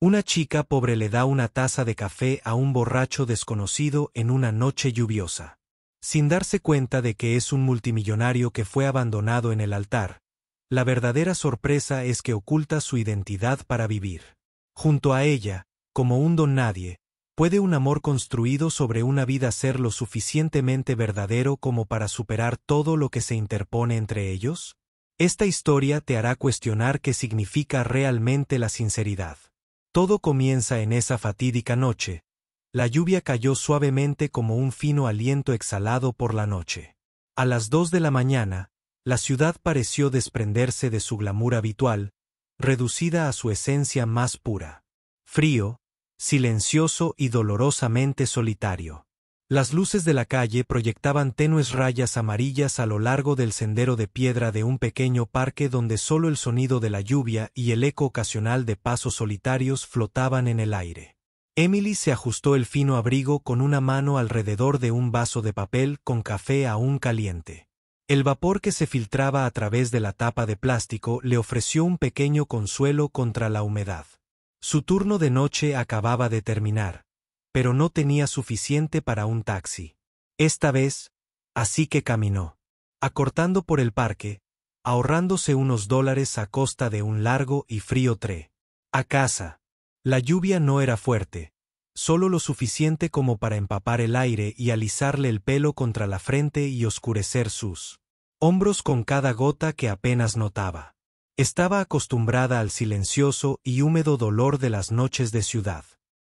Una chica pobre le da una taza de café a un borracho desconocido en una noche lluviosa. Sin darse cuenta de que es un multimillonario que fue abandonado en el altar, la verdadera sorpresa es que oculta su identidad para vivir. Junto a ella, como un don nadie, ¿puede un amor construido sobre una vida ser lo suficientemente verdadero como para superar todo lo que se interpone entre ellos? Esta historia te hará cuestionar qué significa realmente la sinceridad. Todo comienza en esa fatídica noche. La lluvia cayó suavemente como un fino aliento exhalado por la noche. A las 2 de la mañana, la ciudad pareció desprenderse de su glamour habitual, reducida a su esencia más pura. Frío, silencioso y dolorosamente solitario. Las luces de la calle proyectaban tenues rayas amarillas a lo largo del sendero de piedra de un pequeño parque donde solo el sonido de la lluvia y el eco ocasional de pasos solitarios flotaban en el aire. Emily se ajustó el fino abrigo con una mano alrededor de un vaso de papel con café aún caliente. El vapor que se filtraba a través de la tapa de plástico le ofreció un pequeño consuelo contra la humedad. Su turno de noche acababa de terminar, pero no tenía suficiente para un taxi. Esta vez, así que caminó, acortando por el parque, ahorrándose unos dólares a costa de un largo y frío tren a casa. La lluvia no era fuerte, solo lo suficiente como para empapar el aire y alisarle el pelo contra la frente y oscurecer sus hombros con cada gota que apenas notaba. Estaba acostumbrada al silencioso y húmedo dolor de las noches de ciudad.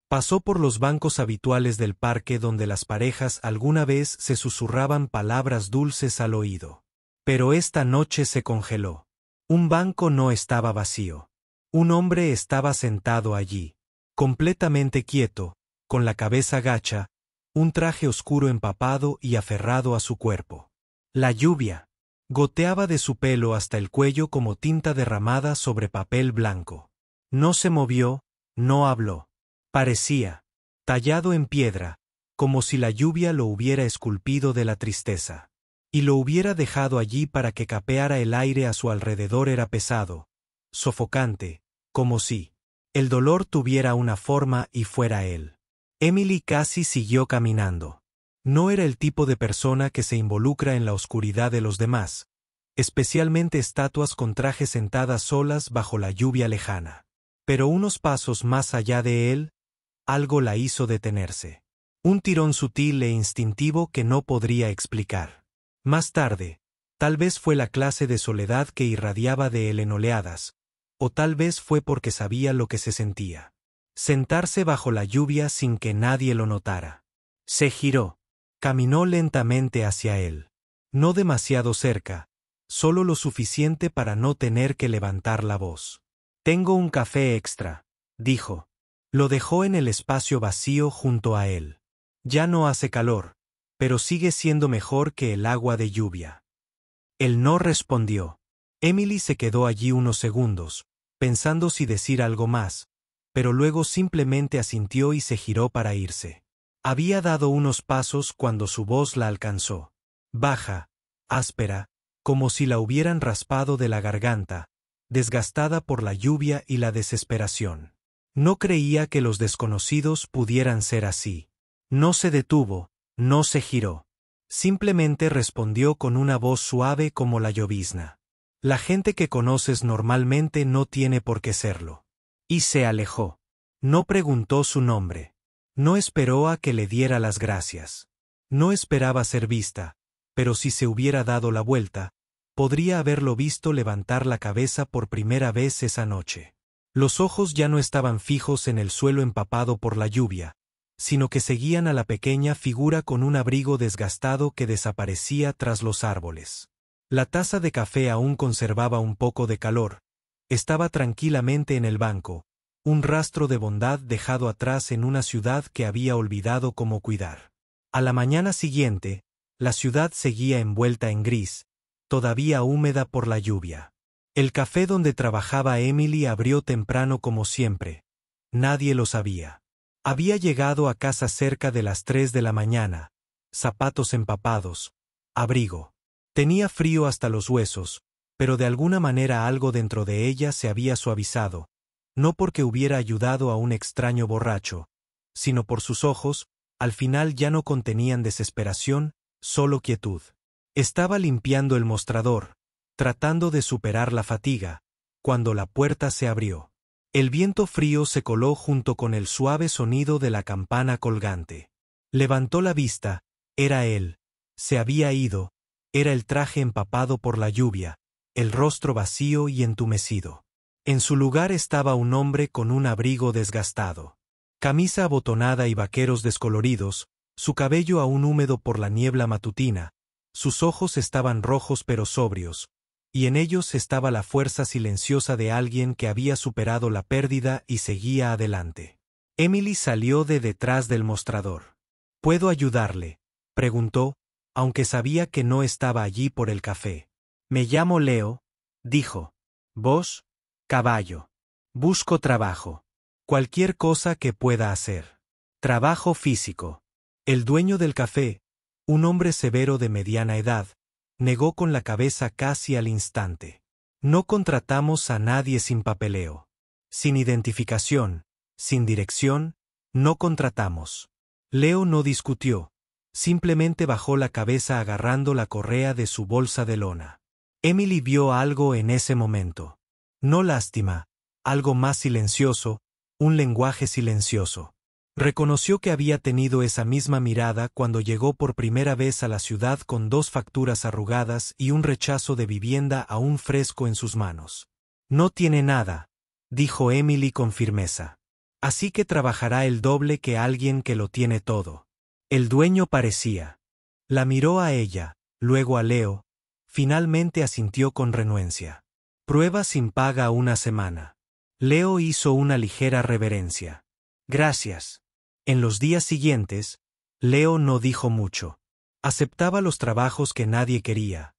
Pasó por los bancos habituales del parque donde las parejas alguna vez se susurraban palabras dulces al oído. Pero esta noche se congeló. Un banco no estaba vacío. Un hombre estaba sentado allí, completamente quieto, con la cabeza gacha, un traje oscuro empapado y aferrado a su cuerpo. La lluvia goteaba de su pelo hasta el cuello como tinta derramada sobre papel blanco. No se movió, no habló. Parecía tallado en piedra, como si la lluvia lo hubiera esculpido de la tristeza. Y lo hubiera dejado allí para que capeara el aire a su alrededor. Era pesado, sofocante, como si el dolor tuviera una forma y fuera él. Emily casi siguió caminando. No era el tipo de persona que se involucra en la oscuridad de los demás, especialmente estatuas con trajes sentadas solas bajo la lluvia lejana. Pero unos pasos más allá de él, algo la hizo detenerse. Un tirón sutil e instintivo que no podría explicar. Más tarde, tal vez fue la clase de soledad que irradiaba de él en oleadas, o tal vez fue porque sabía lo que se sentía. Sentarse bajo la lluvia sin que nadie lo notara. Se giró. Caminó lentamente hacia él. No demasiado cerca, solo lo suficiente para no tener que levantar la voz. «Tengo un café extra», dijo. Lo dejó en el espacio vacío junto a él. Ya no hace calor, pero sigue siendo mejor que el agua de lluvia. Él no respondió. Emily se quedó allí unos segundos, pensando si decir algo más, pero luego simplemente asintió y se giró para irse. Había dado unos pasos cuando su voz la alcanzó. Baja, áspera, como si la hubieran raspado de la garganta, desgastada por la lluvia y la desesperación. No creía que los desconocidos pudieran ser así. No se detuvo, no se giró. Simplemente respondió con una voz suave como la llovizna. La gente que conoces normalmente no tiene por qué serlo. Y se alejó. No preguntó su nombre. No esperó a que le diera las gracias. No esperaba ser vista, pero si se hubiera dado la vuelta, podría haberlo visto levantar la cabeza por primera vez esa noche. Los ojos ya no estaban fijos en el suelo empapado por la lluvia, sino que seguían a la pequeña figura con un abrigo desgastado que desaparecía tras los árboles. La taza de café aún conservaba un poco de calor. Estaba tranquilamente en el banco, un rastro de bondad dejado atrás en una ciudad que había olvidado cómo cuidar. A la mañana siguiente, la ciudad seguía envuelta en gris, todavía húmeda por la lluvia. El café donde trabajaba Emily abrió temprano como siempre. Nadie lo sabía. Había llegado a casa cerca de las 3 de la mañana, zapatos empapados, abrigo. Tenía frío hasta los huesos, pero de alguna manera algo dentro de ella se había suavizado, no porque hubiera ayudado a un extraño borracho, sino por sus ojos, al final ya no contenían desesperación, solo quietud. Estaba limpiando el mostrador, tratando de superar la fatiga, cuando la puerta se abrió. El viento frío se coló junto con el suave sonido de la campana colgante. Levantó la vista, era él. Se había ido, era el traje empapado por la lluvia, el rostro vacío y entumecido. En su lugar estaba un hombre con un abrigo desgastado. Camisa abotonada y vaqueros descoloridos, su cabello aún húmedo por la niebla matutina, sus ojos estaban rojos pero sobrios, y en ellos estaba la fuerza silenciosa de alguien que había superado la pérdida y seguía adelante. Emily salió de detrás del mostrador. ¿Puedo ayudarle?, preguntó, aunque sabía que no estaba allí por el café. Me llamo Leo, dijo. ¿Vos? Caballo. Busco trabajo. Cualquier cosa que pueda hacer. Trabajo físico. El dueño del café, un hombre severo de mediana edad, negó con la cabeza casi al instante. No contratamos a nadie sin papeleo. Sin identificación, sin dirección, no contratamos. Leo no discutió, simplemente bajó la cabeza agarrando la correa de su bolsa de lona. Emily vio algo en ese momento. No lástima, algo más silencioso, un lenguaje silencioso. Reconoció que había tenido esa misma mirada cuando llegó por primera vez a la ciudad con 2 facturas arrugadas y un rechazo de vivienda aún fresco en sus manos. No tiene nada, dijo Emily con firmeza. Así que trabajará el doble que alguien que lo tiene todo. El dueño parecía. La miró a ella, luego a Leo, finalmente asintió con renuencia. Prueba sin paga una semana. Leo hizo una ligera reverencia. Gracias. En los días siguientes, Leo no dijo mucho. Aceptaba los trabajos que nadie quería.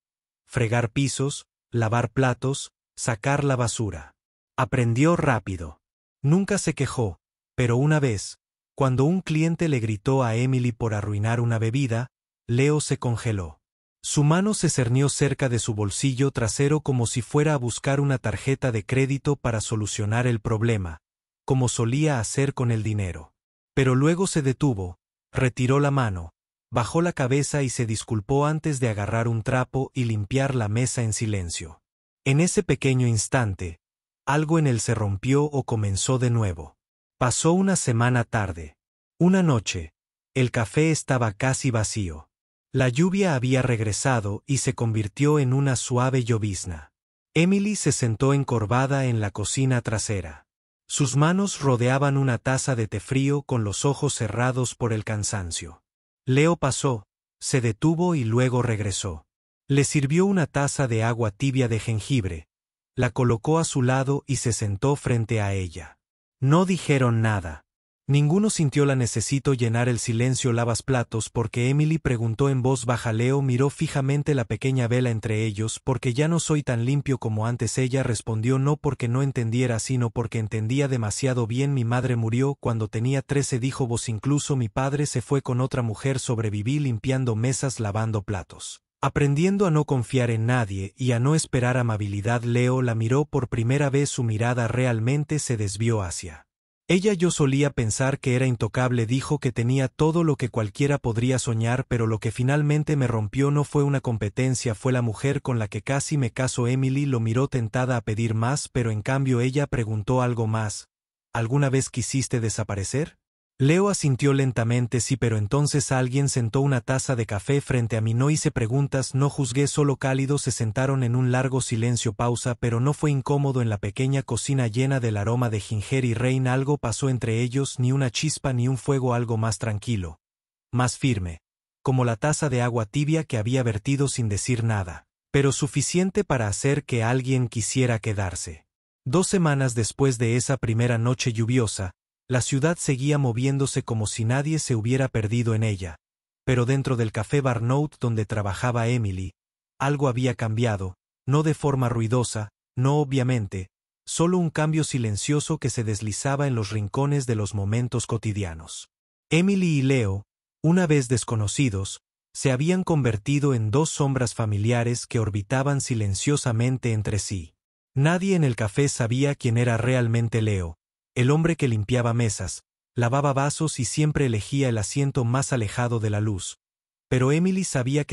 Fregar pisos, lavar platos, sacar la basura. Aprendió rápido. Nunca se quejó, pero una vez, cuando un cliente le gritó a Emily por arruinar una bebida, Leo se congeló. Su mano se cernió cerca de su bolsillo trasero como si fuera a buscar una tarjeta de crédito para solucionar el problema, como solía hacer con el dinero. Pero luego se detuvo, retiró la mano, bajó la cabeza y se disculpó antes de agarrar un trapo y limpiar la mesa en silencio. En ese pequeño instante, algo en él se rompió o comenzó de nuevo. Pasó una semana tarde. Una noche, el café estaba casi vacío. La lluvia había regresado y se convirtió en una suave llovizna. Emily se sentó encorvada en la cocina trasera. Sus manos rodeaban una taza de té frío con los ojos cerrados por el cansancio. Leo pasó, se detuvo y luego regresó. Le sirvió una taza de agua tibia de jengibre, la colocó a su lado y se sentó frente a ella. No dijeron nada. Ninguno sintió la necesidad de llenar el silencio lavasplatos porque Emily preguntó en voz baja. Leo miró fijamente la pequeña vela entre ellos. Porque ya no soy tan limpio como antes. Ella respondió no porque no entendiera sino porque entendía demasiado bien. Mi madre murió cuando tenía 13 dijo vos. Incluso mi padre se fue con otra mujer. Sobreviví limpiando mesas, lavando platos. Aprendiendo a no confiar en nadie y a no esperar amabilidad. Leo la miró por primera vez. Su mirada realmente se desvió hacia ella. Yo solía pensar que era intocable, dijo que tenía todo lo que cualquiera podría soñar, pero lo que finalmente me rompió no fue una competencia, fue la mujer con la que casi me caso. Emily lo miró tentada a pedir más, pero en cambio ella preguntó algo más. ¿Alguna vez quisiste desaparecer? Leo asintió lentamente sí, pero entonces alguien sentó una taza de café frente a mí. No hice preguntas, no juzgué, solo cálido. Se sentaron en un largo silencio. Pausa, pero no fue incómodo en la pequeña cocina llena del aroma de ginger y rein. Algo pasó entre ellos, ni una chispa ni un fuego, algo más tranquilo, más firme, como la taza de agua tibia que había vertido sin decir nada, pero suficiente para hacer que alguien quisiera quedarse. 2 semanas después de esa primera noche lluviosa, la ciudad seguía moviéndose como si nadie se hubiera perdido en ella, pero dentro del café Barnout donde trabajaba Emily, algo había cambiado, no de forma ruidosa, no obviamente, solo un cambio silencioso que se deslizaba en los rincones de los momentos cotidianos. Emily y Leo, una vez desconocidos, se habían convertido en 2 sombras familiares que orbitaban silenciosamente entre sí. Nadie en el café sabía quién era realmente Leo, el hombre que limpiaba mesas, lavaba vasos y siempre elegía el asiento más alejado de la luz. Pero Emily sabía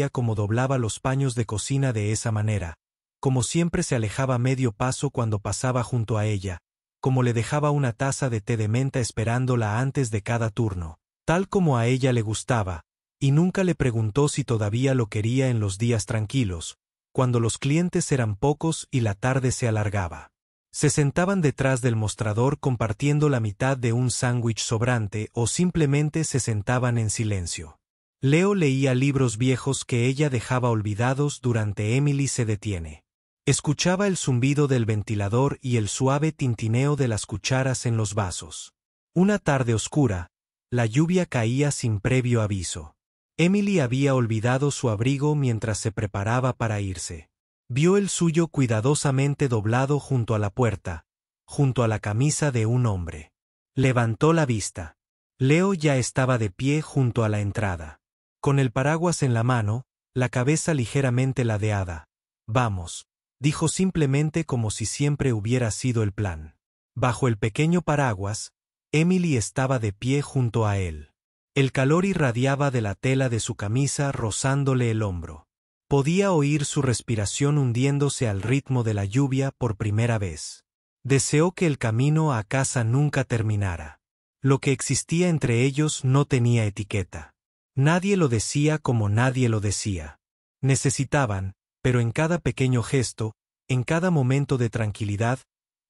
cómo doblaba los paños de cocina de esa manera, como siempre se alejaba medio paso cuando pasaba junto a ella, como le dejaba una taza de té de menta esperándola antes de cada turno, tal como a ella le gustaba, y nunca le preguntó si todavía lo quería en los días tranquilos, cuando los clientes eran pocos y la tarde se alargaba. Se sentaban detrás del mostrador compartiendo la mitad de un sándwich sobrante o simplemente se sentaban en silencio. Leo leía libros viejos que ella dejaba olvidados durante Emily se detiene. Escuchaba el zumbido del ventilador y el suave tintineo de las cucharas en los vasos. Una tarde oscura, la lluvia caía sin previo aviso. Emily había olvidado su abrigo mientras se preparaba para irse. Vio el suyo cuidadosamente doblado junto a la puerta, junto a la camisa de un hombre. Levantó la vista. Leo ya estaba de pie junto a la entrada. Con el paraguas en la mano, la cabeza ligeramente ladeada. «Vamos», dijo simplemente como si siempre hubiera sido el plan. Bajo el pequeño paraguas, Emily estaba de pie junto a él. El calor irradiaba de la tela de su camisa rozándole el hombro. Podía oír su respiración hundiéndose al ritmo de la lluvia por primera vez. Deseó que el camino a casa nunca terminara. Lo que existía entre ellos no tenía etiqueta. Nadie lo decía como nadie lo decía. Necesitaban, pero en cada pequeño gesto, en cada momento de tranquilidad,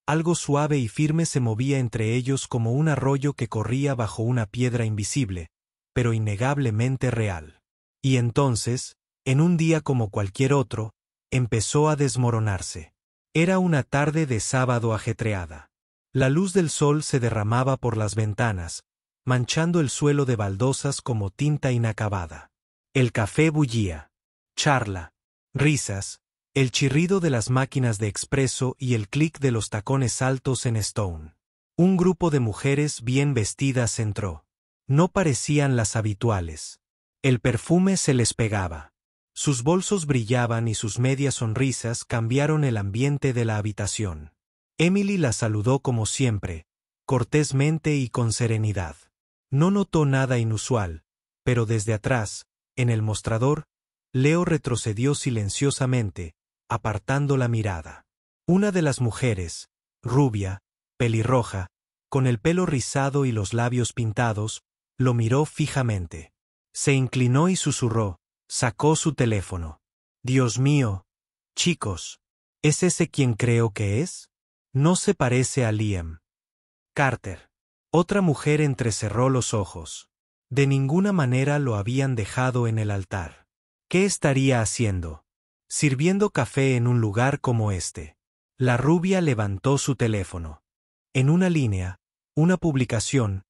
algo suave y firme se movía entre ellos como un arroyo que corría bajo una piedra invisible, pero innegablemente real. Y entonces, en un día como cualquier otro, empezó a desmoronarse. Era una tarde de sábado ajetreada. La luz del sol se derramaba por las ventanas, manchando el suelo de baldosas como tinta inacabada. El café bullía. Charla, risas, el chirrido de las máquinas de expreso y el clic de los tacones altos en Stone. Un grupo de mujeres bien vestidas entró. No parecían las habituales. El perfume se les pegaba. Sus bolsos brillaban y sus medias sonrisas cambiaron el ambiente de la habitación. Emily la saludó como siempre, cortésmente y con serenidad. No notó nada inusual, pero desde atrás, en el mostrador, Leo retrocedió silenciosamente, apartando la mirada. Una de las mujeres, rubia, pelirroja, con el pelo rizado y los labios pintados, lo miró fijamente. Se inclinó y susurró, sacó su teléfono. «Dios mío, chicos, ¿es ese quien creo que es? No se parece a Liam Carter». Otra mujer entrecerró los ojos. De ninguna manera lo habían dejado en el altar. ¿Qué estaría haciendo? Sirviendo café en un lugar como este. La rubia levantó su teléfono. En una línea, una publicación,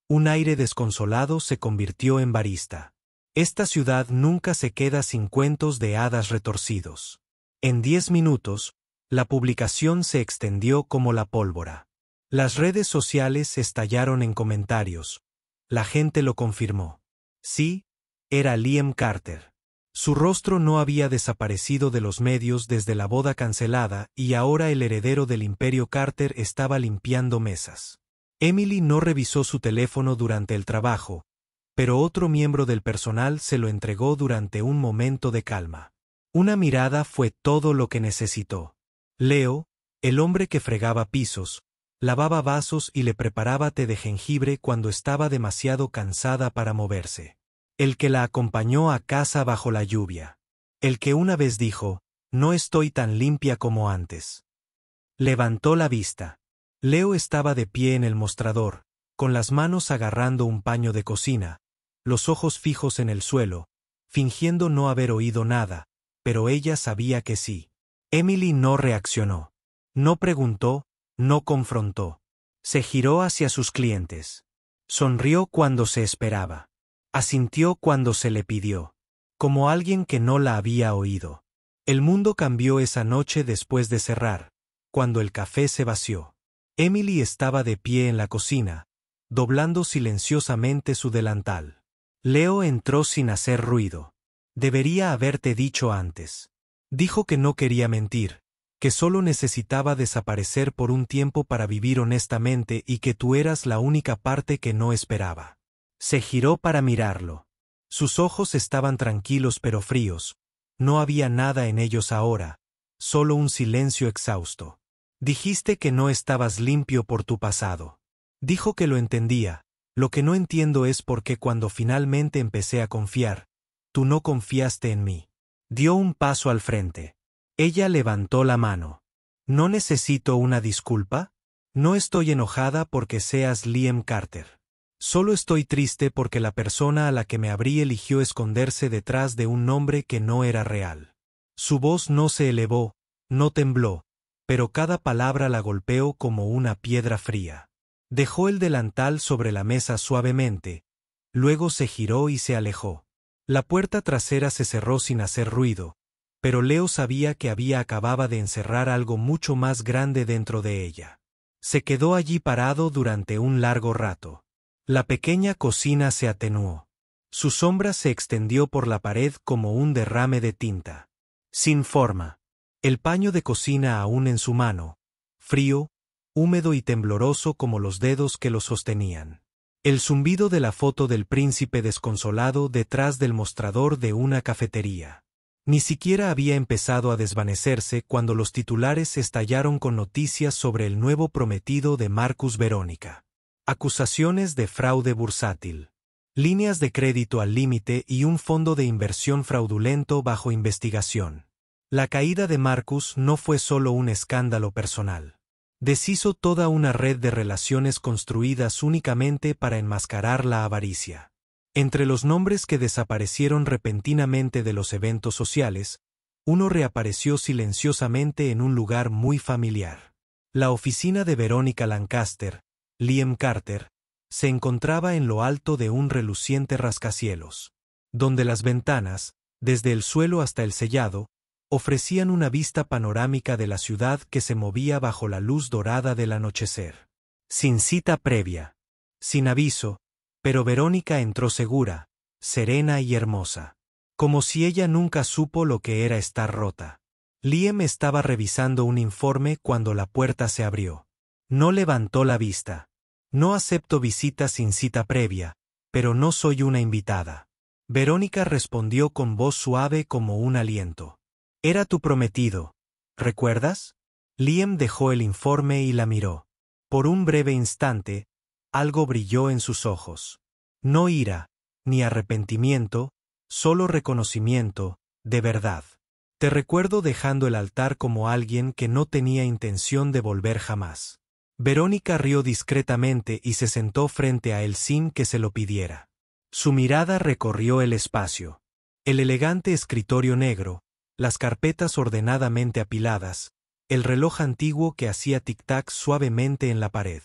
un aire desconsolado se convirtió en barista. Esta ciudad nunca se queda sin cuentos de hadas retorcidos. En 10 minutos, la publicación se extendió como la pólvora. Las redes sociales estallaron en comentarios. La gente lo confirmó. Sí, era Liam Carter. Su rostro no había desaparecido de los medios desde la boda cancelada y ahora el heredero del imperio Carter estaba limpiando mesas. Emily no revisó su teléfono durante el trabajo, pero otro miembro del personal se lo entregó durante un momento de calma. Una mirada fue todo lo que necesitó. Leo, el hombre que fregaba pisos, lavaba vasos y le preparaba té de jengibre cuando estaba demasiado cansada para moverse. El que la acompañó a casa bajo la lluvia. El que una vez dijo, «No estoy tan limpia como antes». Levantó la vista. Leo estaba de pie en el mostrador, con las manos agarrando un paño de cocina, los ojos fijos en el suelo, fingiendo no haber oído nada, pero ella sabía que sí. Emily no reaccionó. No preguntó, no confrontó. Se giró hacia sus clientes. Sonrió cuando se esperaba. Asintió cuando se le pidió. Como alguien que no la había oído. El mundo cambió esa noche después de cerrar, cuando el café se vació. Emily estaba de pie en la cocina, doblando silenciosamente su delantal. Leo entró sin hacer ruido. Debería haberte dicho antes. Dijo que no quería mentir, que solo necesitaba desaparecer por un tiempo para vivir honestamente y que tú eras la única parte que no esperaba. Se giró para mirarlo. Sus ojos estaban tranquilos pero fríos. No había nada en ellos ahora, solo un silencio exhausto. Dijiste que no estabas limpio por tu pasado. Dijo que lo entendía. Lo que no entiendo es por qué cuando finalmente empecé a confiar, tú no confiaste en mí. Dio un paso al frente. Ella levantó la mano. ¿No necesito una disculpa? No estoy enojada porque seas Liam Carter. Solo estoy triste porque la persona a la que me abrí eligió esconderse detrás de un nombre que no era real. Su voz no se elevó, no tembló, pero cada palabra la golpeó como una piedra fría. Dejó el delantal sobre la mesa suavemente, luego se giró y se alejó. La puerta trasera se cerró sin hacer ruido, pero Leo sabía que acababa de encerrar algo mucho más grande dentro de ella. Se quedó allí parado durante un largo rato. La pequeña cocina se atenuó. Su sombra se extendió por la pared como un derrame de tinta. Sin forma. El paño de cocina aún en su mano, frío, húmedo y tembloroso como los dedos que lo sostenían. El zumbido de la foto del príncipe desconsolado detrás del mostrador de una cafetería. Ni siquiera había empezado a desvanecerse cuando los titulares estallaron con noticias sobre el nuevo prometido de Marcus Verónica. Acusaciones de fraude bursátil. Líneas de crédito al límite y un fondo de inversión fraudulento bajo investigación. La caída de Marcus no fue solo un escándalo personal. Deshizo toda una red de relaciones construidas únicamente para enmascarar la avaricia. Entre los nombres que desaparecieron repentinamente de los eventos sociales, uno reapareció silenciosamente en un lugar muy familiar. La oficina de Verónica Lancaster, Liam Carter, se encontraba en lo alto de un reluciente rascacielos, donde las ventanas, desde el suelo hasta el sellado, ofrecían una vista panorámica de la ciudad que se movía bajo la luz dorada del anochecer. Sin cita previa, sin aviso, pero Verónica entró segura, serena y hermosa, como si ella nunca supo lo que era estar rota. Liam estaba revisando un informe cuando la puerta se abrió. No levantó la vista. No acepto visitas sin cita previa, pero no soy una invitada. Verónica respondió con voz suave como un aliento. Era tu prometido, ¿recuerdas? Liam dejó el informe y la miró. Por un breve instante, algo brilló en sus ojos. No ira, ni arrepentimiento, solo reconocimiento, de verdad. Te recuerdo dejando el altar como alguien que no tenía intención de volver jamás. Verónica rió discretamente y se sentó frente a él sin que se lo pidiera. Su mirada recorrió el espacio. El elegante escritorio negro, las carpetas ordenadamente apiladas, el reloj antiguo que hacía tic-tac suavemente en la pared.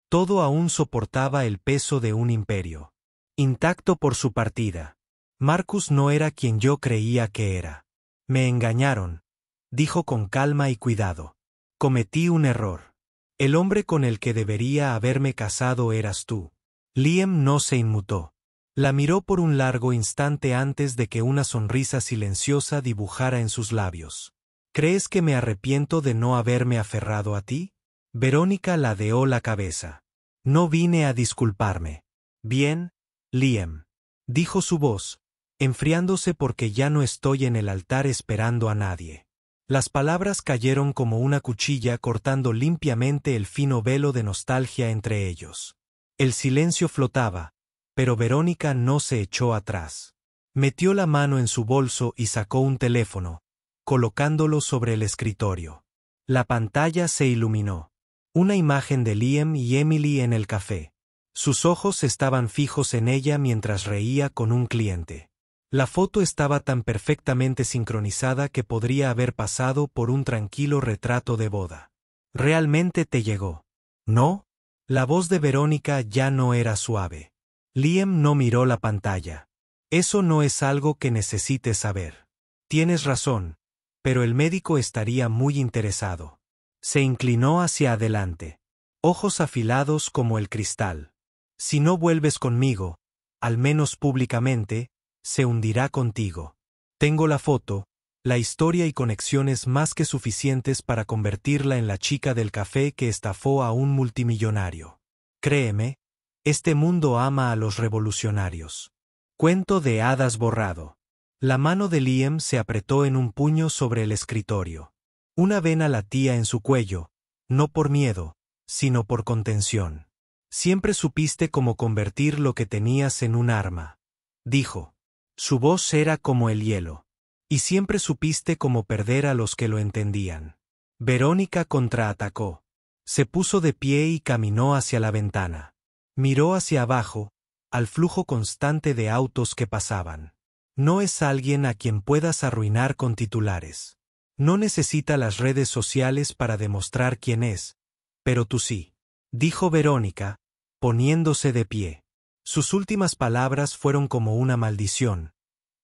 Todo aún soportaba el peso de un imperio. Intacto por su partida. Marcus no era quien yo creía que era. Me engañaron, dijo con calma y cuidado. Cometí un error. El hombre con el que debería haberme casado eras tú. Liam no se inmutó. La miró por un largo instante antes de que una sonrisa silenciosa dibujara en sus labios. ¿Crees que me arrepiento de no haberme aferrado a ti? Verónica ladeó la cabeza. No vine a disculparme. Bien, Liam, dijo su voz, enfriándose porque ya no estoy en el altar esperando a nadie. Las palabras cayeron como una cuchilla cortando limpiamente el fino velo de nostalgia entre ellos. El silencio flotaba, pero Verónica no se echó atrás. Metió la mano en su bolso y sacó un teléfono, colocándolo sobre el escritorio. La pantalla se iluminó. Una imagen de Liam y Emily en el café. Sus ojos estaban fijos en ella mientras reía con un cliente. La foto estaba tan perfectamente sincronizada que podría haber pasado por un tranquilo retrato de boda. ¿Realmente te llegó? ¿No? La voz de Verónica ya no era suave. Liam no miró la pantalla. Eso no es algo que necesites saber. Tienes razón, pero el médico estaría muy interesado. Se inclinó hacia adelante. Ojos afilados como el cristal. Si no vuelves conmigo, al menos públicamente, se hundirá contigo. Tengo la foto, La historia y conexiones más que suficientes para convertirla en la chica del café que estafó a un multimillonario. Créeme, este mundo ama a los revolucionarios. Cuento de hadas borrado. La mano de Liam se apretó en un puño sobre el escritorio. Una vena latía en su cuello, no por miedo, sino por contención. Siempre supiste cómo convertir lo que tenías en un arma, dijo. Su voz era como el hielo. Y siempre supiste cómo perder a los que lo entendían. Verónica contraatacó. Se puso de pie y caminó hacia la ventana. Miró hacia abajo, al flujo constante de autos que pasaban. No es alguien a quien puedas arruinar con titulares. No necesita las redes sociales para demostrar quién es, pero tú sí, dijo Verónica, poniéndose de pie. Sus últimas palabras fueron como una maldición,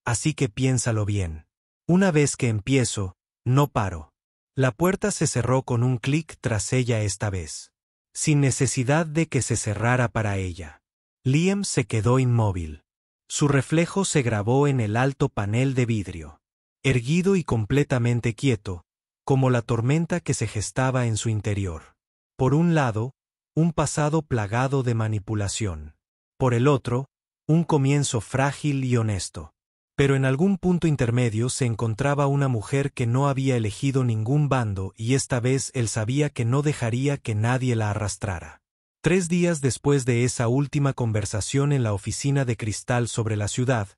así que piénsalo bien. Una vez que empiezo, no paro. La puerta se cerró con un clic tras ella esta vez, sin necesidad de que se cerrara para ella. Liam se quedó inmóvil. Su reflejo se grabó en el alto panel de vidrio. Erguido y completamente quieto, como la tormenta que se gestaba en su interior. Por un lado, un pasado plagado de manipulación. Por el otro, un comienzo frágil y honesto. Pero en algún punto intermedio se encontraba una mujer que no había elegido ningún bando y esta vez él sabía que no dejaría que nadie la arrastrara. 3 días después de esa última conversación en la oficina de cristal sobre la ciudad,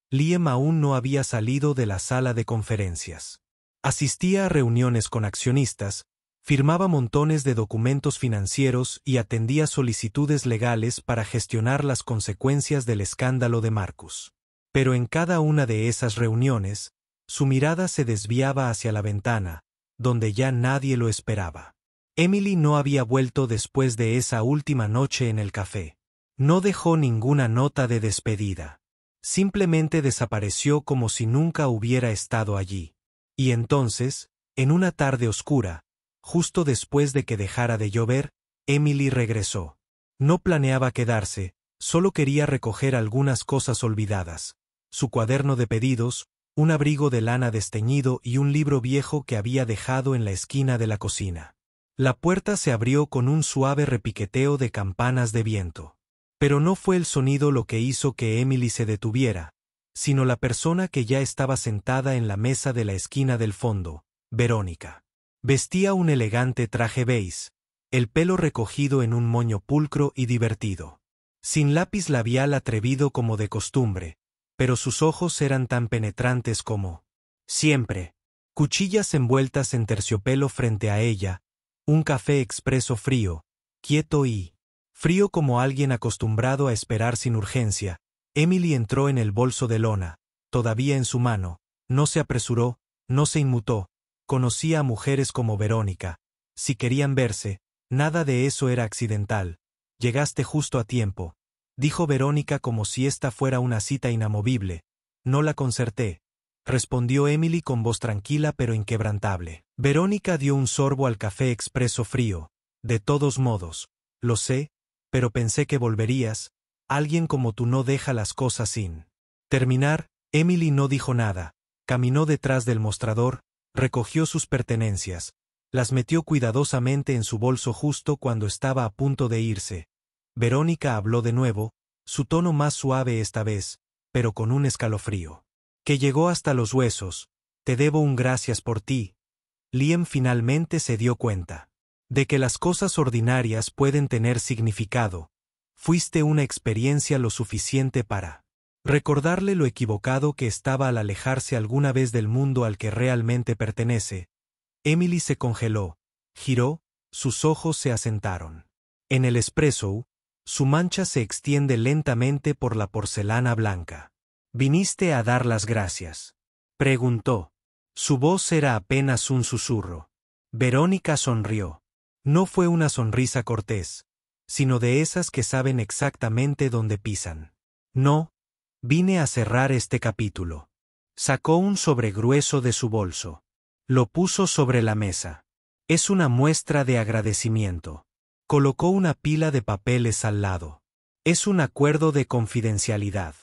Liam aún no había salido de la sala de conferencias. Asistía a reuniones con accionistas, firmaba montones de documentos financieros y atendía solicitudes legales para gestionar las consecuencias del escándalo de Marcus. Pero en cada una de esas reuniones, su mirada se desviaba hacia la ventana, donde ya nadie lo esperaba. Emily no había vuelto después de esa última noche en el café. No dejó ninguna nota de despedida. Simplemente desapareció como si nunca hubiera estado allí. Y entonces, en una tarde oscura, justo después de que dejara de llover, Emily regresó. No planeaba quedarse, solo quería recoger algunas cosas olvidadas. Su cuaderno de pedidos, un abrigo de lana desteñido y un libro viejo que había dejado en la esquina de la cocina. La puerta se abrió con un suave repiqueteo de campanas de viento. Pero no fue el sonido lo que hizo que Emily se detuviera, sino la persona que ya estaba sentada en la mesa de la esquina del fondo, Verónica. Vestía un elegante traje beige, el pelo recogido en un moño pulcro y divertido. Sin lápiz labial atrevido como de costumbre, pero sus ojos eran tan penetrantes como siempre. Cuchillas envueltas en terciopelo frente a ella, un café expreso frío, quieto y frío como alguien acostumbrado a esperar sin urgencia. Emily entró en el bolso de lona, todavía en su mano, no se apresuró, no se inmutó, conocía a mujeres como Verónica. Si querían verse, nada de eso era accidental. Llegaste justo a tiempo, dijo Verónica como si esta fuera una cita inamovible. No la concerté, respondió Emily con voz tranquila pero inquebrantable. Verónica dio un sorbo al café expreso frío. De todos modos, lo sé, pero pensé que volverías. Alguien como tú no deja las cosas sin terminar. Emily no dijo nada, caminó detrás del mostrador, recogió sus pertenencias, las metió cuidadosamente en su bolso justo cuando estaba a punto de irse. Verónica habló de nuevo, su tono más suave esta vez, pero con un escalofrío que llegó hasta los huesos. Te debo un gracias por ti. Liam finalmente se dio cuenta de que las cosas ordinarias pueden tener significado. Fuiste una experiencia lo suficiente para recordarle lo equivocado que estaba al alejarse alguna vez del mundo al que realmente pertenece. Emily se congeló, giró, sus ojos se asentaron. En el espresso, su mancha se extiende lentamente por la porcelana blanca. ¿Viniste a dar las gracias?, preguntó. Su voz era apenas un susurro. Verónica sonrió. No fue una sonrisa cortés, sino de esas que saben exactamente dónde pisan. No, vine a cerrar este capítulo. Sacó un sobre grueso de su bolso. Lo puso sobre la mesa. Es una muestra de agradecimiento. Colocó una pila de papeles al lado. Es un acuerdo de confidencialidad.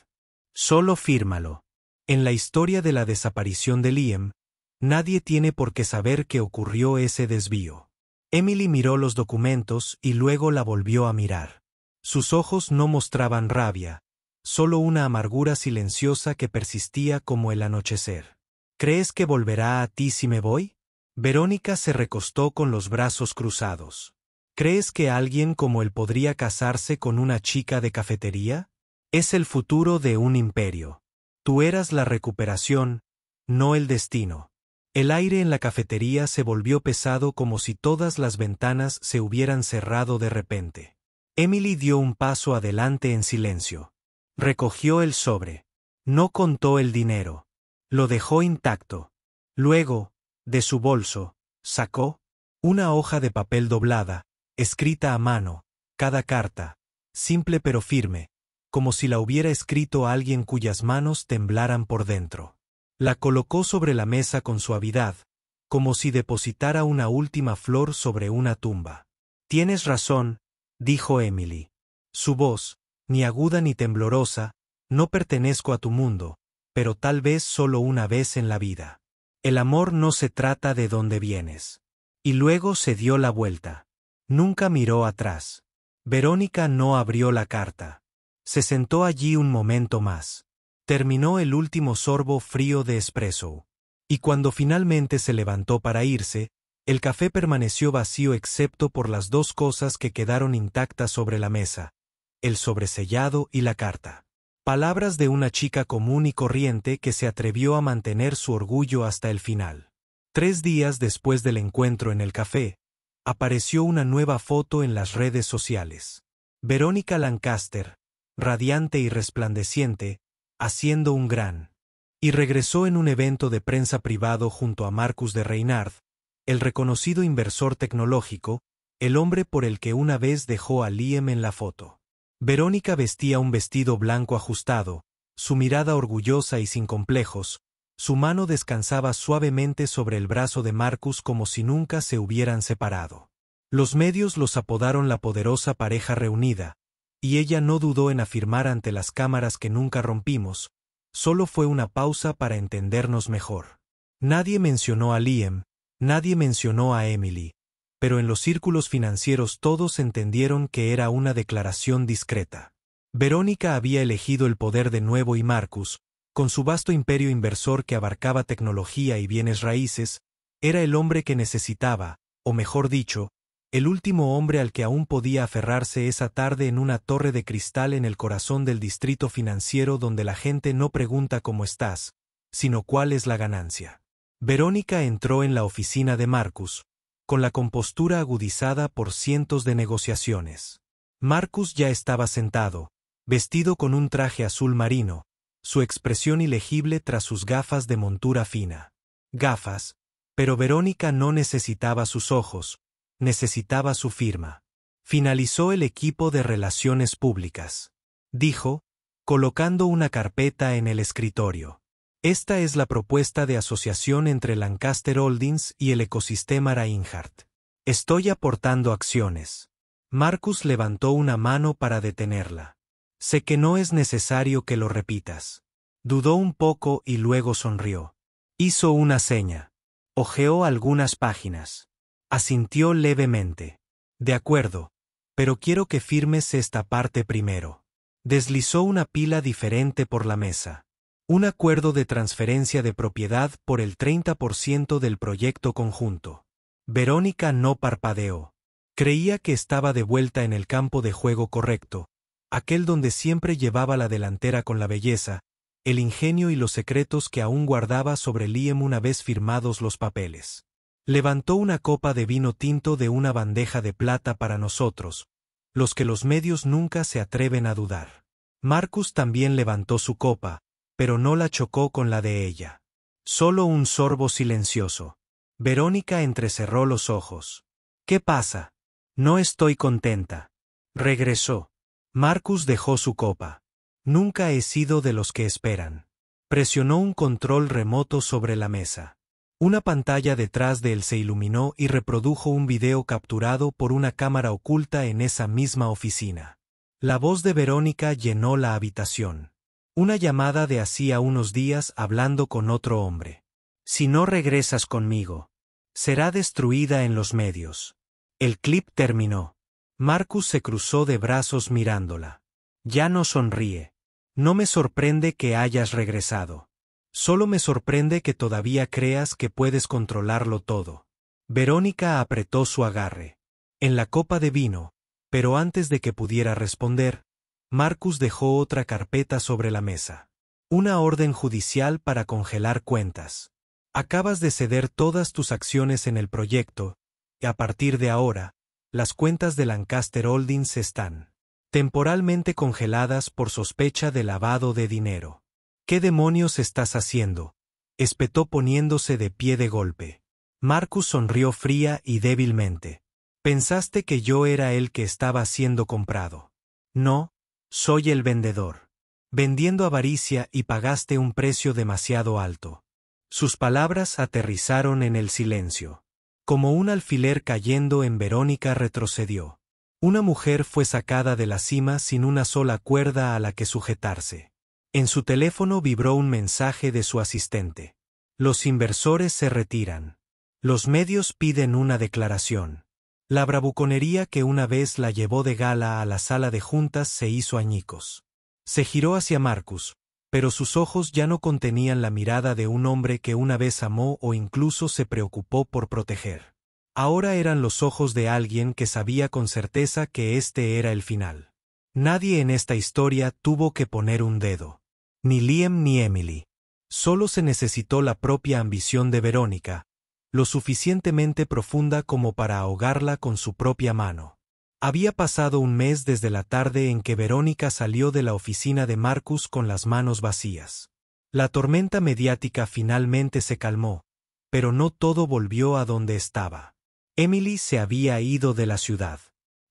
Solo fírmalo. En la historia de la desaparición de Liam, Nadie tiene por qué saber que ocurrió ese desvío. Emily miró los documentos y luego la volvió a mirar. Sus ojos no mostraban rabia, solo una amargura silenciosa que persistía como el anochecer. ¿Crees que volverá a ti si me voy? Verónica se recostó con los brazos cruzados. ¿Crees que alguien como él podría casarse con una chica de cafetería? Es el futuro de un imperio. Tú eras la recuperación, no el destino. El aire en la cafetería se volvió pesado como si todas las ventanas se hubieran cerrado de repente. Emily dio un paso adelante en silencio. Recogió el sobre. No contó el dinero. Lo dejó intacto. Luego, de su bolso, sacó una hoja de papel doblada, escrita a mano, cada carta, simple pero firme, como si la hubiera escrito alguien cuyas manos temblaran por dentro. La colocó sobre la mesa con suavidad, como si depositara una última flor sobre una tumba. Tienes razón, dijo Emily. Su voz, ni aguda ni temblorosa, no pertenezco a tu mundo, pero tal vez solo una vez en la vida. El amor no se trata de dónde vienes. Y luego se dio la vuelta. Nunca miró atrás. Verónica no abrió la carta. Se sentó allí un momento más. Terminó el último sorbo frío de espresso. Y cuando finalmente se levantó para irse, el café permaneció vacío excepto por las dos cosas que quedaron intactas sobre la mesa: el sobresellado y la carta. Palabras de una chica común y corriente que se atrevió a mantener su orgullo hasta el final. 3 días después del encuentro en el café, apareció una nueva foto en las redes sociales. Verónica Lancaster, radiante y resplandeciente, haciendo un gran. Y regresó en un evento de prensa privado junto a Marcus de Reynard, el reconocido inversor tecnológico, el hombre por el que una vez dejó a Liam en la foto. Verónica vestía un vestido blanco ajustado, su mirada orgullosa y sin complejos, su mano descansaba suavemente sobre el brazo de Marcus como si nunca se hubieran separado. Los medios los apodaron la poderosa pareja reunida, y ella no dudó en afirmar ante las cámaras que nunca rompimos, solo fue una pausa para entendernos mejor. Nadie mencionó a Liam, nadie mencionó a Emily, pero en los círculos financieros todos entendieron que era una declaración discreta. Verónica había elegido el poder de nuevo y Marcus, con su vasto imperio inversor que abarcaba tecnología y bienes raíces, era el hombre que necesitaba, o mejor dicho, el último hombre al que aún podía aferrarse esa tarde en una torre de cristal en el corazón del distrito financiero donde la gente no pregunta cómo estás, sino cuál es la ganancia. Verónica entró en la oficina de Marcus, con la compostura agudizada por cientos de negociaciones. Marcus ya estaba sentado, vestido con un traje azul marino, su expresión ilegible tras sus gafas de montura fina. Gafas, pero Verónica no necesitaba sus ojos, necesitaba su firma. Finalizó el equipo de relaciones públicas. Dijo, colocando una carpeta en el escritorio. Esta es la propuesta de asociación entre Lancaster Holdings y el ecosistema Reinhardt. Estoy aportando acciones. Marcus levantó una mano para detenerla. Sé que no es necesario que lo repitas. Dudó un poco y luego sonrió. Hizo una seña. Hojeó algunas páginas. Asintió levemente. De acuerdo, pero quiero que firmes esta parte primero. Deslizó una pila diferente por la mesa. Un acuerdo de transferencia de propiedad por el 30% del proyecto conjunto. Verónica no parpadeó. Creía que estaba de vuelta en el campo de juego correcto, aquel donde siempre llevaba la delantera con la belleza, el ingenio y los secretos que aún guardaba sobre Liam una vez firmados los papeles. Levantó una copa de vino tinto de una bandeja de plata para nosotros, los que los medios nunca se atreven a dudar. Marcus también levantó su copa, pero no la chocó con la de ella. Solo un sorbo silencioso. Verónica entrecerró los ojos. ¿Qué pasa? No estoy contenta. Regresó. Marcus dejó su copa. Nunca he sido de los que esperan. Presionó un control remoto sobre la mesa. Una pantalla detrás de él se iluminó y reprodujo un video capturado por una cámara oculta en esa misma oficina. La voz de Verónica llenó la habitación. Una llamada de hacía unos días hablando con otro hombre. Si no regresas conmigo, será destruida en los medios. El clip terminó. Marcus se cruzó de brazos mirándola. Ya no sonríe. No me sorprende que hayas regresado. Solo me sorprende que todavía creas que puedes controlarlo todo. Verónica apretó su agarre. En la copa de vino, pero antes de que pudiera responder, Marcus dejó otra carpeta sobre la mesa. Una orden judicial para congelar cuentas. Acabas de ceder todas tus acciones en el proyecto, y a partir de ahora, las cuentas de Lancaster Holdings están temporalmente congeladas por sospecha de lavado de dinero. ¿Qué demonios estás haciendo?, espetó poniéndose de pie de golpe. Marcus sonrió fría y débilmente. Pensaste que yo era el que estaba siendo comprado. No, soy el vendedor. Vendiendo avaricia y pagaste un precio demasiado alto. Sus palabras aterrizaron en el silencio. Como un alfiler cayendo en Verónica retrocedió. Una mujer fue sacada de la cima sin una sola cuerda a la que sujetarse. En su teléfono vibró un mensaje de su asistente. Los inversores se retiran. Los medios piden una declaración. La bravuconería que una vez la llevó de gala a la sala de juntas se hizo añicos. Se giró hacia Marcus, pero sus ojos ya no contenían la mirada de un hombre que una vez amó o incluso se preocupó por proteger. Ahora eran los ojos de alguien que sabía con certeza que este era el final. Nadie en esta historia tuvo que poner un dedo. Ni Liam ni Emily. Solo se necesitó la propia ambición de Verónica, lo suficientemente profunda como para ahogarla con su propia mano. Había pasado un mes desde la tarde en que Verónica salió de la oficina de Marcus con las manos vacías. La tormenta mediática finalmente se calmó, pero no todo volvió a donde estaba. Emily se había ido de la ciudad.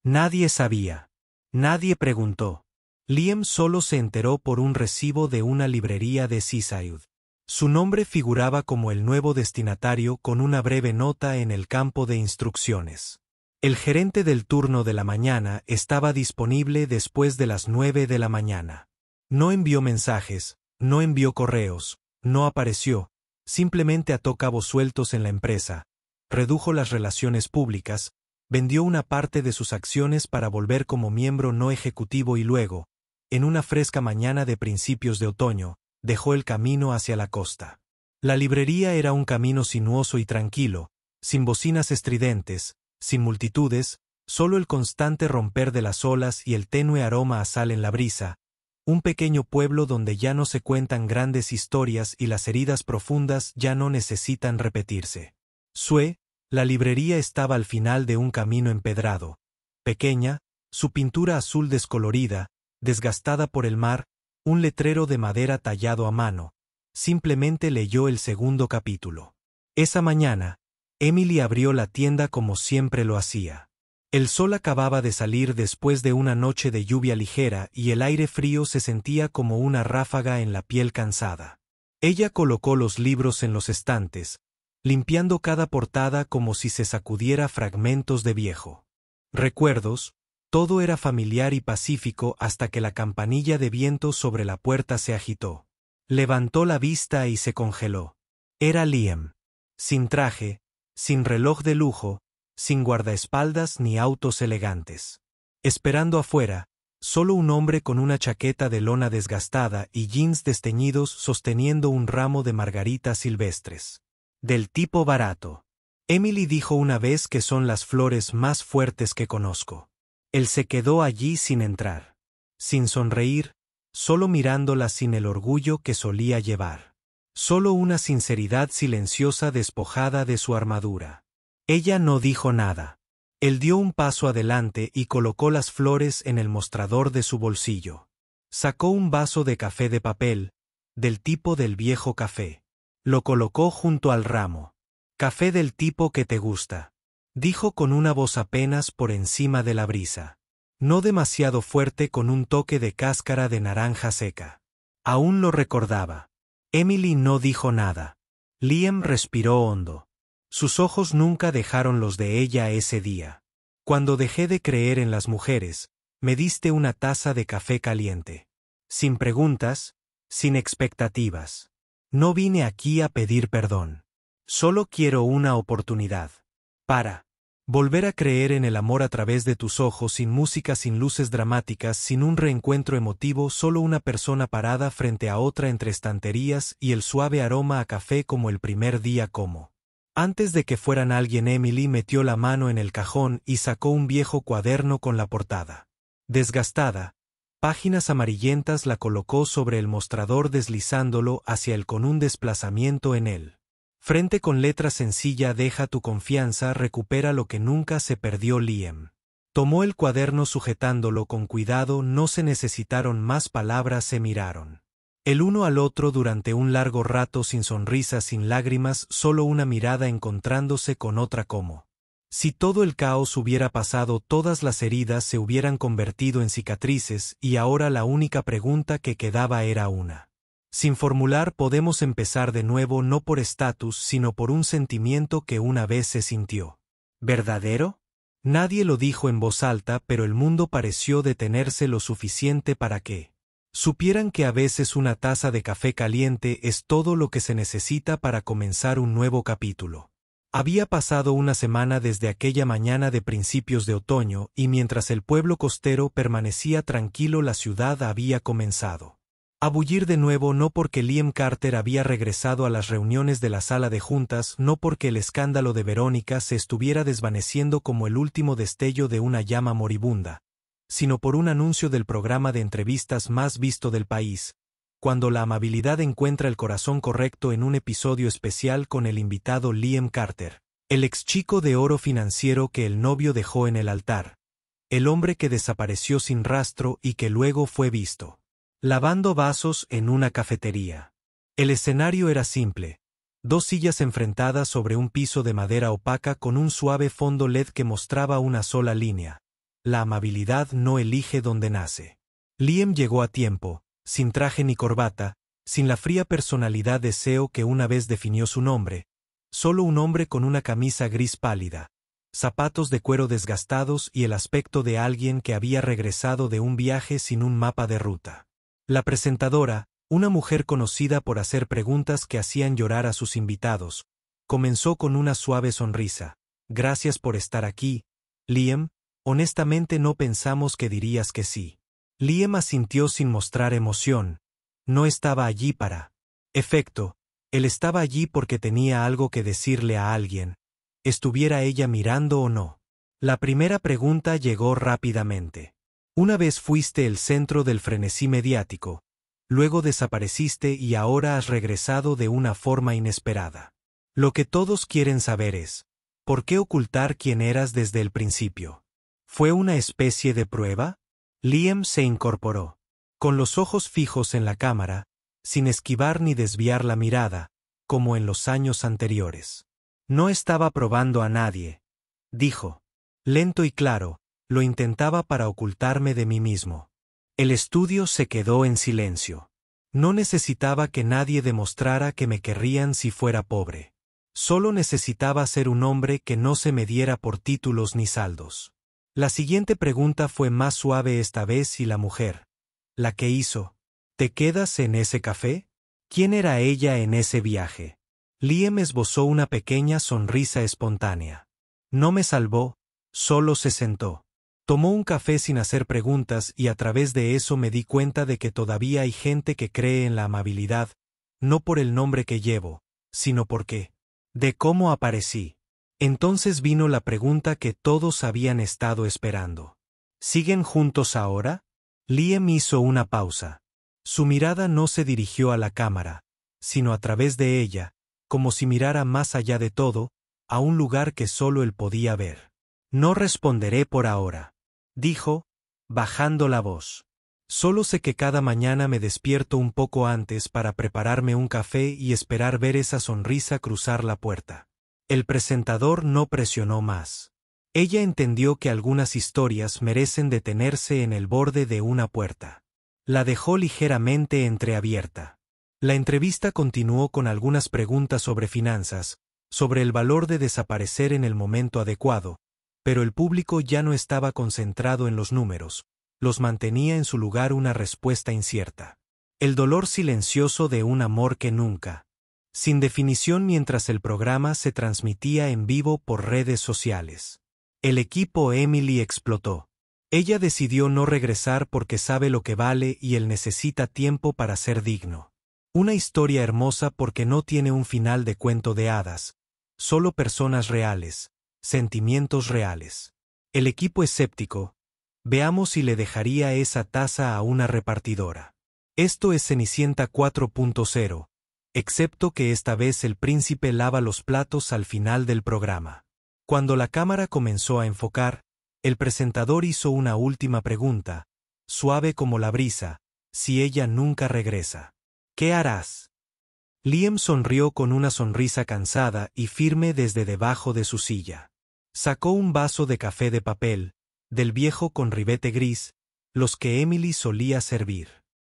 Nadie sabía. Nadie preguntó. Liam solo se enteró por un recibo de una librería de Seaside. Su nombre figuraba como el nuevo destinatario con una breve nota en el campo de instrucciones. El gerente del turno de la mañana estaba disponible después de las 9 de la mañana. No envió mensajes, no envió correos, no apareció, simplemente ató cabos sueltos en la empresa, redujo las relaciones públicas, vendió una parte de sus acciones para volver como miembro no ejecutivo y luego, en una fresca mañana de principios de otoño, dejó el camino hacia la costa. La librería era un camino sinuoso y tranquilo, sin bocinas estridentes, sin multitudes, solo el constante romper de las olas y el tenue aroma a sal en la brisa, un pequeño pueblo donde ya no se cuentan grandes historias y las heridas profundas ya no necesitan repetirse. La librería estaba al final de un camino empedrado, pequeña, su pintura azul descolorida, desgastada por el mar, un letrero de madera tallado a mano. Simplemente leyó el segundo capítulo. Esa mañana, Emily abrió la tienda como siempre lo hacía. El sol acababa de salir después de una noche de lluvia ligera y el aire frío se sentía como una ráfaga en la piel cansada. Ella colocó los libros en los estantes, limpiando cada portada como si se sacudiera fragmentos de viejo recuerdos. Todo era familiar y pacífico hasta que la campanilla de viento sobre la puerta se agitó. Levantó la vista y se congeló. Era Liam. Sin traje, sin reloj de lujo, sin guardaespaldas ni autos elegantes. Esperando afuera, solo un hombre con una chaqueta de lona desgastada y jeans desteñidos sosteniendo un ramo de margaritas silvestres. Del tipo barato. Emily dijo una vez que son las flores más fuertes que conozco. Él se quedó allí sin entrar. Sin sonreír, solo mirándola sin el orgullo que solía llevar. Solo una sinceridad silenciosa despojada de su armadura. Ella no dijo nada. Él dio un paso adelante y colocó las flores en el mostrador de su bolsillo. Sacó un vaso de café de papel, del tipo del viejo café. Lo colocó junto al ramo. Café del tipo que te gusta, dijo con una voz apenas por encima de la brisa. No demasiado fuerte, con un toque de cáscara de naranja seca. Aún lo recordaba. Emily no dijo nada. Liam respiró hondo. Sus ojos nunca dejaron los de ella ese día. Cuando dejé de creer en las mujeres, me diste una taza de café caliente. Sin preguntas, sin expectativas. No vine aquí a pedir perdón. Solo quiero una oportunidad. Para volver a creer en el amor a través de tus ojos, sin música, sin luces dramáticas, sin un reencuentro emotivo, solo una persona parada frente a otra entre estanterías y el suave aroma a café como el primer día como. Antes de que fueran alguien, Emily metió la mano en el cajón y sacó un viejo cuaderno con la portada desgastada. Páginas amarillentas, la colocó sobre el mostrador deslizándolo hacia él con un desplazamiento en él. Frente con letra sencilla: deja tu confianza, recupera lo que nunca se perdió. Liam tomó el cuaderno sujetándolo con cuidado, no se necesitaron más palabras, se miraron el uno al otro durante un largo rato, sin sonrisas, sin lágrimas, solo una mirada encontrándose con otra, como si todo el caos hubiera pasado, todas las heridas se hubieran convertido en cicatrices, y ahora la única pregunta que quedaba era una. Sin formular, podemos empezar de nuevo, no por estatus, sino por un sentimiento que una vez se sintió. ¿Verdadero? Nadie lo dijo en voz alta, pero el mundo pareció detenerse lo suficiente para que supieran que a veces una taza de café caliente es todo lo que se necesita para comenzar un nuevo capítulo. Había pasado una semana desde aquella mañana de principios de otoño, y mientras el pueblo costero permanecía tranquilo, la ciudad había comenzado a bullir de nuevo, no porque Liam Carter había regresado a las reuniones de la sala de juntas, no porque el escándalo de Verónica se estuviera desvaneciendo como el último destello de una llama moribunda, sino por un anuncio del programa de entrevistas más visto del país, cuando la amabilidad encuentra el corazón correcto, en un episodio especial con el invitado Liam Carter, el ex chico de oro financiero que el novio dejó en el altar, el hombre que desapareció sin rastro y que luego fue visto lavando vasos en una cafetería. El escenario era simple: dos sillas enfrentadas sobre un piso de madera opaca con un suave fondo LED que mostraba una sola línea: la amabilidad no elige dónde nace. Liam llegó a tiempo, sin traje ni corbata, sin la fría personalidad de CEO que una vez definió su nombre, solo un hombre con una camisa gris pálida, zapatos de cuero desgastados y el aspecto de alguien que había regresado de un viaje sin un mapa de ruta. La presentadora, una mujer conocida por hacer preguntas que hacían llorar a sus invitados, comenzó con una suave sonrisa. Gracias por estar aquí, Liam. Honestamente no pensamos que dirías que sí. Liam asintió sin mostrar emoción. No estaba allí para efecto, él estaba allí porque tenía algo que decirle a alguien, estuviera ella mirando o no. La primera pregunta llegó rápidamente. Una vez fuiste el centro del frenesí mediático, luego desapareciste y ahora has regresado de una forma inesperada. Lo que todos quieren saber es, ¿por qué ocultar quién eras desde el principio? ¿Fue una especie de prueba? Liam se incorporó, con los ojos fijos en la cámara, sin esquivar ni desviar la mirada, como en los años anteriores. No estaba probando a nadie, dijo, lento y claro. Lo intentaba para ocultarme de mí mismo. El estudio se quedó en silencio. No necesitaba que nadie demostrara que me querrían si fuera pobre. Solo necesitaba ser un hombre que no se mediera por títulos ni saldos. La siguiente pregunta fue más suave esta vez, y la mujer, la que hizo, ¿te quedas en ese café? ¿Quién era ella en ese viaje? Liam esbozó una pequeña sonrisa espontánea. No me salvó, solo se sentó. Tomó un café sin hacer preguntas, y a través de eso me di cuenta de que todavía hay gente que cree en la amabilidad, no por el nombre que llevo, sino porque de cómo aparecí. Entonces vino la pregunta que todos habían estado esperando. ¿Siguen juntos ahora? Liam hizo una pausa. Su mirada no se dirigió a la cámara, sino a través de ella, como si mirara más allá de todo, a un lugar que solo él podía ver. No responderé por ahora, dijo, bajando la voz. Solo sé que cada mañana me despierto un poco antes para prepararme un café y esperar ver esa sonrisa cruzar la puerta. El presentador no presionó más. Ella entendió que algunas historias merecen detenerse en el borde de una puerta. La dejó ligeramente entreabierta. La entrevista continuó con algunas preguntas sobre finanzas, sobre el valor de desaparecer en el momento adecuado, pero el público ya no estaba concentrado en los números, los mantenía en su lugar una respuesta incierta. El dolor silencioso de un amor que nunca sin definición mientras el programa se transmitía en vivo por redes sociales. El equipo Emily explotó. Ella decidió no regresar porque sabe lo que vale y él necesita tiempo para ser digno. Una historia hermosa porque no tiene un final de cuento de hadas, solo personas reales, sentimientos reales. El equipo escéptico. Veamos si le dejaría esa taza a una repartidora. Esto es Cenicienta 4.0, excepto que esta vez el príncipe lava los platos al final del programa. Cuando la cámara comenzó a enfocar, el presentador hizo una última pregunta, suave como la brisa: si ella nunca regresa, ¿qué harás? Liam sonrió con una sonrisa cansada y firme desde debajo de su silla. Sacó un vaso de café de papel, del viejo con ribete gris, los que Emily solía servir.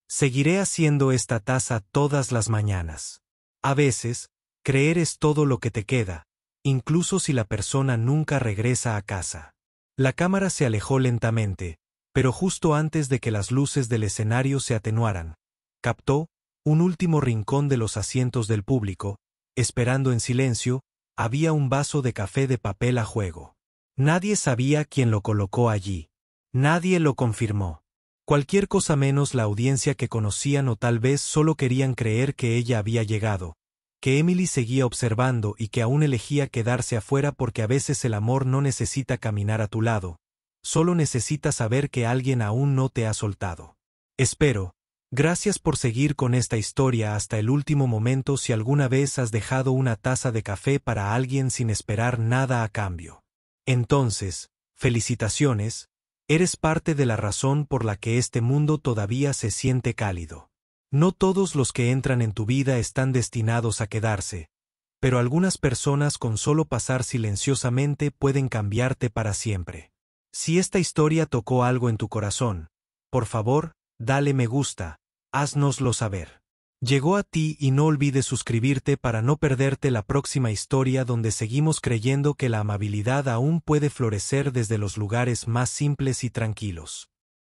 Seguiré haciendo esta taza todas las mañanas. A veces, creer es todo lo que te queda, incluso si la persona nunca regresa a casa. La cámara se alejó lentamente, pero justo antes de que las luces del escenario se atenuaran, captó un último rincón de los asientos del público. Esperando en silencio, había un vaso de café de papel a juego. Nadie sabía quién lo colocó allí. Nadie lo confirmó. Cualquier cosa menos la audiencia que conocían, o tal vez solo querían creer que ella había llegado, que Emily seguía observando y que aún elegía quedarse afuera, porque a veces el amor no necesita caminar a tu lado, solo necesita saber que alguien aún no te ha soltado. Espero. Gracias por seguir con esta historia hasta el último momento. Si alguna vez has dejado una taza de café para alguien sin esperar nada a cambio, entonces, felicitaciones. Eres parte de la razón por la que este mundo todavía se siente cálido. No todos los que entran en tu vida están destinados a quedarse, pero algunas personas con solo pasar silenciosamente pueden cambiarte para siempre. Si esta historia tocó algo en tu corazón, por favor, dale me gusta, haznoslo saber. Llegó a ti y no olvides suscribirte para no perderte la próxima historia, donde seguimos creyendo que la amabilidad aún puede florecer desde los lugares más simples y tranquilos.